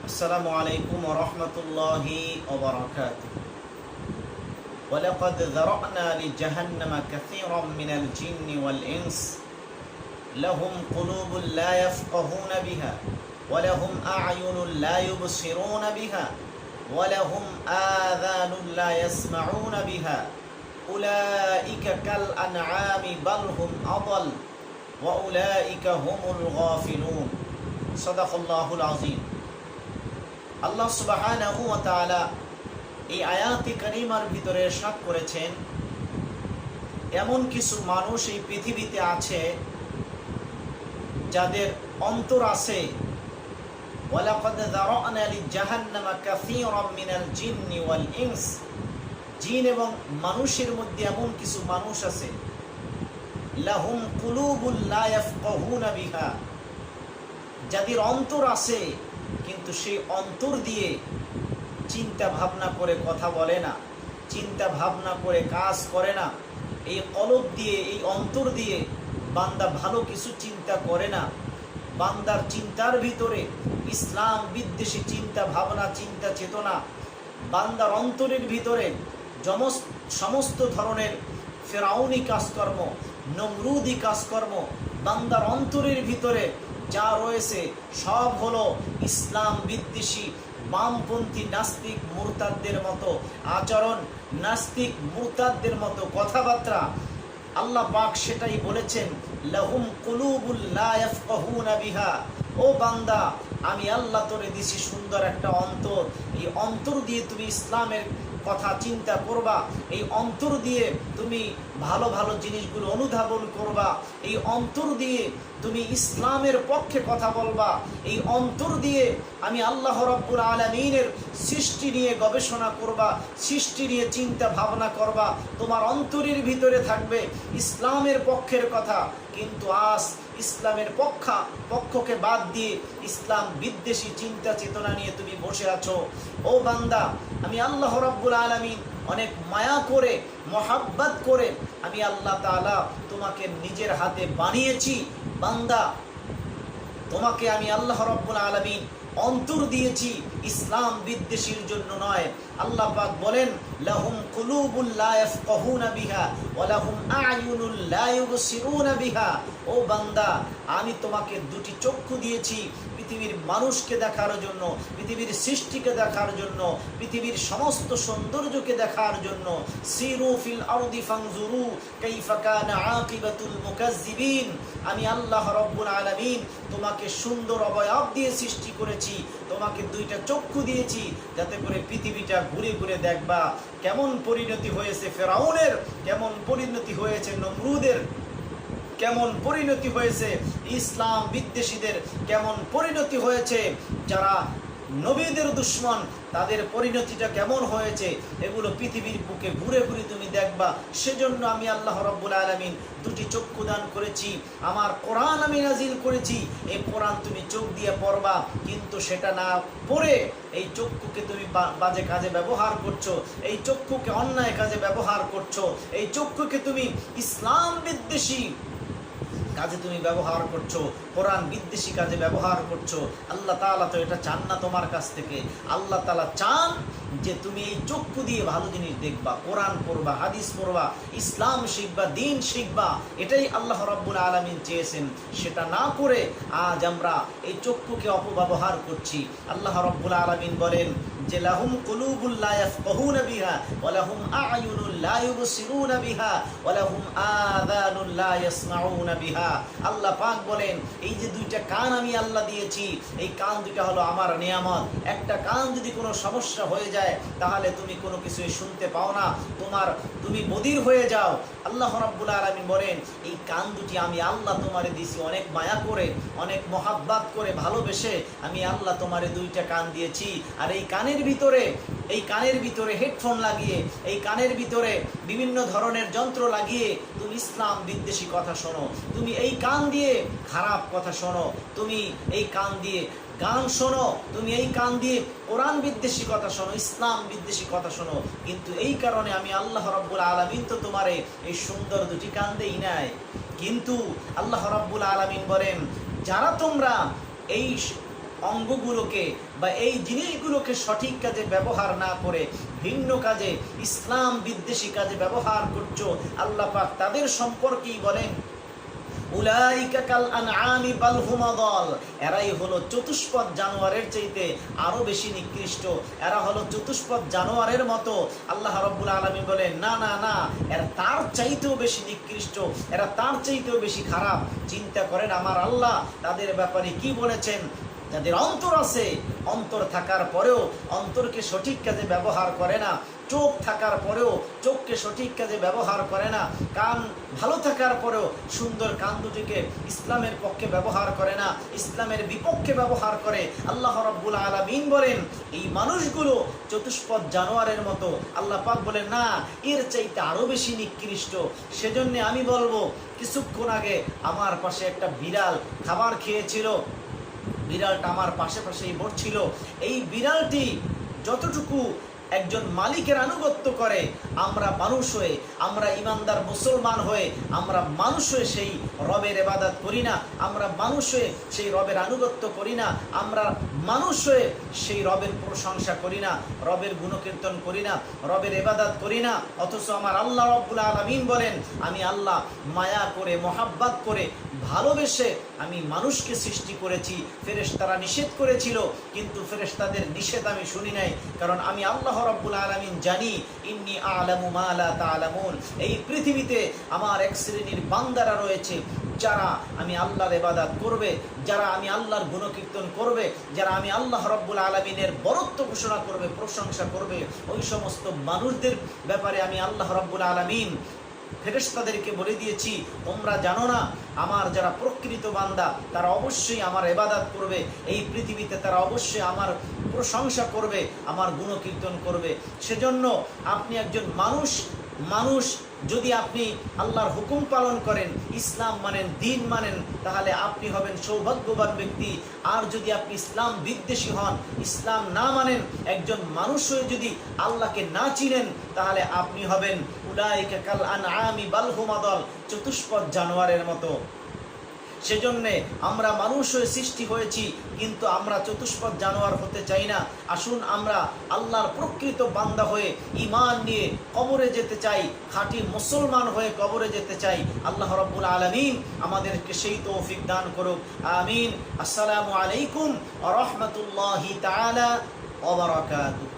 السلام عليكم ورحمة الله وبركاته. ولقد ذرأنا لجهنم كثيرا من الجن والإنس لهم قلوب لا يفقهون بها ولهم أعين لا يبصرون بها ولهم آذان لا يسمعون بها أولئك كالأنعام بل هم أضل وأولئك هم الغافلون. صدق الله العظيم. আল্লাহ সুবহানাহু ওয়া তাআলা এই আয়াতে কারিমার ভিতরে ইরশাদ করেছেন, এমন কিছু মানুষ এই পৃথিবীতে আছে যাদের অন্তর আছে। ওয়ালাকাদ যারানা লিজাহান্নামা কাসীরাম মিনাল জিন্নি ওয়াল ইনস, জিন এবং মানুষের মধ্যে এমন কিছু মানুষ আছে, লাহুম কুলুবুল লা ইয়াফকাহুনা বিহা, যাদের অন্তর আছে কিন্তু সেই অন্তর দিয়ে চিন্তা ভাবনা করে কথা বলে না, চিন্তা ভাবনা করে কাজ করে না। এই কলব দিয়ে, এই অন্তর দিয়ে বান্দা ভালো কিছু চিন্তা করে না। বান্দার চিন্তার ভিতরে ইসলাম বিদ্বেষী চিন্তা ভাবনা, চিন্তা চেতনা, বান্দার অন্তরের ভিতরে সমস্ত ধরনের ফেরাউনি কাজকর্ম, নমরুদি কাজকর্ম বান্দার অন্তরের ভিতরে যা রয়েছে সব হলো ইসলাম বিদ্বেষী বামপন্থী নাস্তিক মুরতাদদের মতো আচরণ, নাস্তিক মুরতাদদের মতো কথাবার্তা। আল্লাহ পাক সেটাই বলেছেন, লাহুম কুলুবুল লা ইয়াফকাহুনা বিহা। ও বান্দা, আমি আল্লাহ তোরে দিছি সুন্দর একটা অন্তর। এই অন্তর দিয়ে তুমি ইসলামের কথা চিন্তা করবা, এই অন্তর দিয়ে তুমি ভালো ভালো জিনিসগুলো অনুধাবন করবা, এই অন্তর দিয়ে তুমি ইসলামের পক্ষে কথা বলবা, এই অন্তর দিয়ে আমি আল্লাহ রাব্বুল আলামিনের সৃষ্টি নিয়ে গবেষণা করবা, সৃষ্টি নিয়ে চিন্তা ভাবনা করবা। তোমার অন্তরের ভিতরে থাকবে ইসলামের পক্ষের কথা, কিন্তু আজ ইসলামের পক্ষকে বাদ দিয়ে ইসলাম বিদ্বেষী চিন্তা চেতনা নিয়ে তুমি বসে আছো। ও বান্দা, আমি আল্লাহ রাব্বুল আলামিন অনেক মায়া করে, মহাব্বত করে আমি আল্লাহ তাআলা তোমাকে নিজের হাতে বানিয়েছি। বান্দা, তোমাকে আমি আল্লাহ রাব্বুল আলামিন অন্তর দিয়েছি ইসলাম বিদ্বেষীর জন্য নয়। আল্লাহ পাক বলেন, লাহুম কুলুবুল লা ইয়াফকাহুনা বিহা ওয়া লাহুম আ'য়ুনুল লা ইউবসিরুনা বিহা। ও বান্দা, আমি তোমাকে দুটি চক্ষু দিয়েছি পৃথিবীর মানুষকে দেখার জন্য, পৃথিবীর সৃষ্টিকে দেখার জন্য, পৃথিবীর সমস্ত সৌন্দর্যকে দেখার জন্য। সিরু ফিল আরদি ফানজুরু কাইফা কানা আকিবাতুল মুকাজ্জিবিন। আমি আল্লাহ রাব্বুল আলামিন তোমাকে সুন্দর অবয়ব দিয়ে সৃষ্টি করেছি, তোমাকে দুইটা চক্ষু দিয়েছি যাতে করে পৃথিবীটা ঘুরে ঘুরে দেখবা কেমন পরিণতি হয়েছে ফেরাউনের, কেমন পরিণতি হয়েছে নমরুদের, কেমন পরিণতি হয়েছে ইসলাম বিদ্বেষীদের, কেমন পরিণতি হয়েছে যারা নবীদের দুশমন, তাদের পরিণতিটা কেমন হয়েছে, এগুলো পৃথিবীর বুকে ঘুরে ঘুরে তুমি দেখবা। সেজন্য আমি আল্লাহ রাব্বুল আলামিন দুটি চক্ষু দান করেছি, আমার কোরআন আমি নাজিল করেছি। এই কোরআন তুমি চোখ দিয়ে পড়বা, কিন্তু সেটা না পড়ে এই চক্ষুকে তুমি বাজে কাজে ব্যবহার করছো, এই চক্ষুকে অন্যায় কাজে ব্যবহার করছো, এই চক্ষুকে তুমি ইসলাম বিদ্বেষী কাজে তুমি ব্যবহার করছো, কোরআন বিদ্বেষী কাজে ব্যবহার করছো। আল্লাহ তাআলা তো এটা চান না তোমার কাছ থেকে। আল্লাহ তাআলা চান যে তুমি এই চক্ষু দিয়ে ভালো জিনিস দেখবা, কোরআন পড়বা, হাদিস পড়বা, ইসলাম শিখবা, দ্বীন শিখবা। এটাই আল্লাহ রাব্বুল আলামিন চেয়েছেন। সেটা না করে আজ আমরা এই চক্ষুকে অপব্যবহার করছি। আল্লাহ রাব্বুল আলামিন বলেন যে, লাহুম কুলুবুল লা ইয়াফকাহুনা বিহা ওয়া লাহুম আ'য়ুনুল লা ইউবসিরুনা বিহা ওয়া লাহুম আযানুল লা ইয়াসমাউনা বিহা। আল্লাহ পাক বলেন, এই যে দুইটা কান আমি আল্লাহ দিয়েছি, এই কান দুইটা হলো আমার নিয়ামত। একটা কান যদি কোনো সমস্যা হয়ে যায় তাহলে তুমি কোনো কিছুই শুনতে পাও না, তুমি বধির হয়ে যাও। আল্লাহ রাব্বুল আলামিন বলেন, এই কান দুটি আমি আল্লাহ তোমারে দিয়েছি অনেক মায়া করে, অনেক মহাব্বত করে, ভালোবেসে আমি আল্লাহ তোমারে দুইটা কান দিয়েছি। আর এই কানের ভিতরে হেডফোন লাগিয়ে, এই কানের ভিতরে বিভিন্ন ধরনের যন্ত্র লাগিয়ে তুমি ইসলাম বিদ্বেষী কথা শোনো, তুমি এই কান দিয়ে খারাপ কথা শোনো, তুমি এই কান দিয়ে গান শোনো, তুমি এই কান দিয়ে কোরআন বিদ্বেষী কথা শোনো, ইসলাম বিদ্বেষী কথা শোনো। কিন্তু এই কারণে আমি আল্লাহ রাব্বুল আলামিন তো তোমারে এই সুন্দর দুটি কান দেই নাই। কিন্তু আল্লাহ রাব্বুল আলামিন বলেন, যারা তোমরা এই অঙ্গগুলোকে বা এই জিনিসগুলোকে সঠিক কাজে ব্যবহার না করে ভিন্ন কাজে, ইসলাম বিদ্বেষী কাজে ব্যবহার করছো, আল্লাহ পাক তাদের সম্পর্কেই বলেন উলাইকা কাল আনআমি বাল হুম আদাল, এরাই হলো চতুষ্পদ জানোয়ারের চাইতে আরো বেশি নিকৃষ্ট, এরা হলো চতুষ্পদ জানোয়ারের মতো। আল্লাহ রাব্বুল আলামিন বলেন না না না, এরা তার চাইতেও বেশি নিকৃষ্ট, এরা তার চাইতেও বেশি খারাপ। চিন্তা করেন আমার আল্লাহ তাদের ব্যাপারে কি বলেছেন। যাদের অন্তর আছে, অন্তর থাকার পরেও অন্তরকে সঠিক কাজে ব্যবহার করে না, চোখ থাকার পরেও চোখকে সঠিক কাজে ব্যবহার করে না, কান ভালো থাকার পরেও সুন্দর কান দুটিকে ইসলামের পক্ষে ব্যবহার করে না, ইসলামের বিপক্ষে ব্যবহার করে। আল্লাহ রাব্বুল আলামিন বলেন এই মানুষগুলো চতুষ্পদ জানোয়ারের মতো। আল্লাহ পাক বলেন না, এর চাইতে আরো বেশি নিকৃষ্ট। সেজন্য আমি বলবো, কিছুক্ষণ আগে আমার পাশে একটা বিড়াল খাবার খেয়েছিল, বিড়ালটা আমার পাশে পাশেই বসছিল। এই বিড়ালটি যতটুকু একজন মালিকের আনুগত্য করে, আমরা মানুষ হয়ে, আমরা ইমানদার মুসলমান হয়ে, আমরা মানুষ হয়ে সেই রবের ইবাদত করি না, আমরা মানুষ হয়ে সেই রবের আনুগত্য করি না, আমরা মানুষ হয়ে সেই রবের প্রশংসা করি না, রবের গুণকীর্তন করি না, রবের ইবাদত করি না। অথচ আমার আল্লাহ রাব্বুল আলামিন বলেন আমি আল্লাহ মায়া করে, মহাব্বত করে, ভালোবেসে আমি মানুষকে সৃষ্টি করেছি। ফেরেশতারা নিষেধ করেছিল, কিন্তু ফেরেশতাদের নিষেধ আমি শুনি নাই, কারণ আমি আল্লাহ রাব্বুল আলামিন জানি ইন্নী আ'লামু মা লা তা'লামুন। এই পৃথিবীতে আমার এক শ্রেণীর বান্দারা রয়েছে যারা আমি আল্লাহর ইবাদত করবে, যারা আমি আল্লাহর গুণকীর্তন করবে, যারা আমি আল্লাহ রাব্বুল আলামিনের বরত্ব ঘোষণা করবে, প্রশংসা করবে। ওই সমস্ত মানুষদের ব্যাপারে আমি আল্লাহ রাব্বুল আলামিন ফেরেশতাদেরকে বলে দিয়েছি, তোমরা জানো না আমার যারা প্রকৃত বান্দা তারা অবশ্যই আমার ইবাদত করবে, এই পৃথিবীতে তারা অবশ্যই আমার প্রশংসা করবে, আমার গুণকীর্তন করবে। সেজন্য আপনি একজন মানুষ যদি আপনি আল্লাহর হুকুম পালন করেন, ইসলাম মানেন, দ্বীন মানেন, তাহলে আপনি হবেন সৌভাগ্যবান ব্যক্তি। আর যদি আপনি ইসলাম বিদ্বেষী হন, ইসলাম না মানেন, একজন মানুষ হয়ে যদি আল্লাহকে না চিনেন, তাহলে আপনি হবেন উলাইকা কাল আনআমি বাল হুম আদাল, চতুষ্পদ জানোয়ারের মতো। সেজন্যে আমরা মানুষ হয়ে সৃষ্টি হয়েছি, কিন্তু আমরা চতুষ্পদ জানোয়ার হতে চাই না। আসুন আমরা আল্লাহর প্রকৃত বান্দা হয়ে ঈমান নিয়ে কবরে যেতে চাই, খাঁটি মুসলমান হয়ে কবরে যেতে চাই। আল্লাহ রাব্বুল আলামিন আমাদেরকে সেই তৌফিক দান করুক, আমিন। আসসালামু আলাইকুম ওয়া রাহমাতুল্লাহি তাআলা ওয়া বারাকাতুহু।